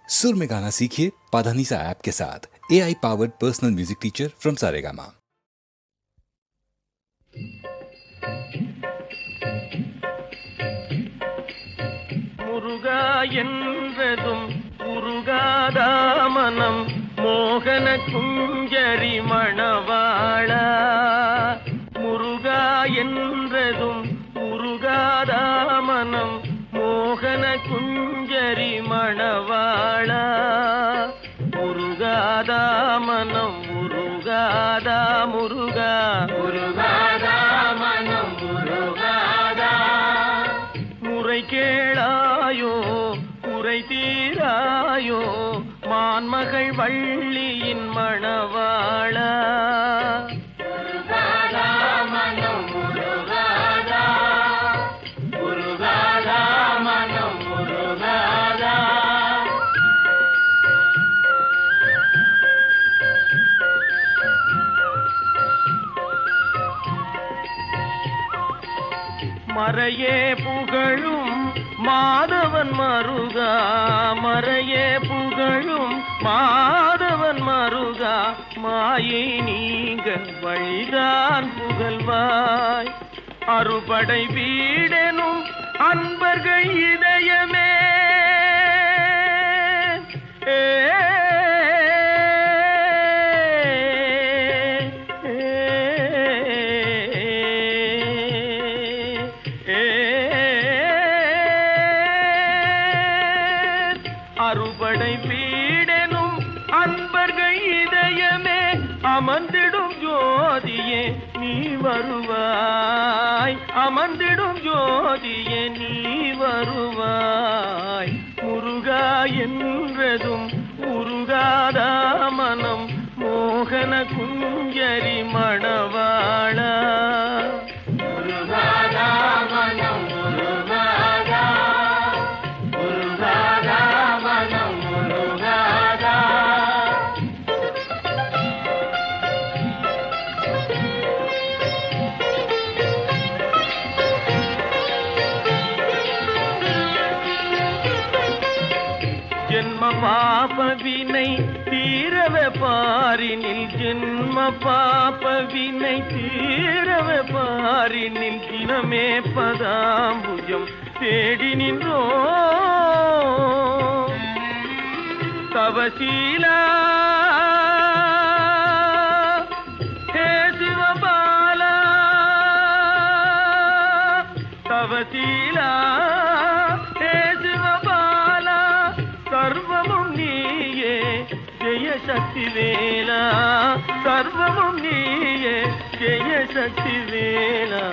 सुर में गाना सीखिए पाधानीसा ऐप के साथ। AI powered personal music teacher from Saregama. Muruga என்றதும் உருகாதா மனம் மோகன குஞ்சரி மணவாளா. முருகா என்றதும் உருகாதா மனம் மோகன குஞ்சரி மணவாளா. முருகாதா மனம் முருகாதா முருகா முருகாதா மனம் முருகாதா. முறை கேளாயோ குறை தீராயோ மான்மகள் வள்ளியின் மணவாளா. முருகாதா மனம் முருகாதா முருகாதா மனம் முருகாதா. மறையே புகழும் மாதவன் மருகா. மறையே புகழும் மாதவன் மருகா. மாயை நீங்க வழிதான் புகழ்வாய். அறுபடை வீடெனும் அன்பர்கள் இதயமே அறுபடை வீடெனும் அன்பர்கள் இதயமே அமர்ந்திடும் ஜோதியே நீ வருவாய். அமர்ந்திடும் ஜோதியே நீ வருவாய். முருகா என்றதும் உருகாதா மனம் மோகன குஞ்சரி மணவாளா. முருகாதா மனம் முருகாதா முருகாதா மனம் முருகாதா. ஜென்ம பாப வினை தீரவே பாரினில். ஜென்ம பாப வினை தீரவே பாரினில். தினமே பதாம்புஜம் தேடி நின்றோ தவசீலா. ஹே சிவபாலா தவசீலா. ஹே சிவபாலா சர்வமும் நீயே ஜெய சக்தி வேலா. சர்வமும் நீயே ஜெய சக்தி வேலா.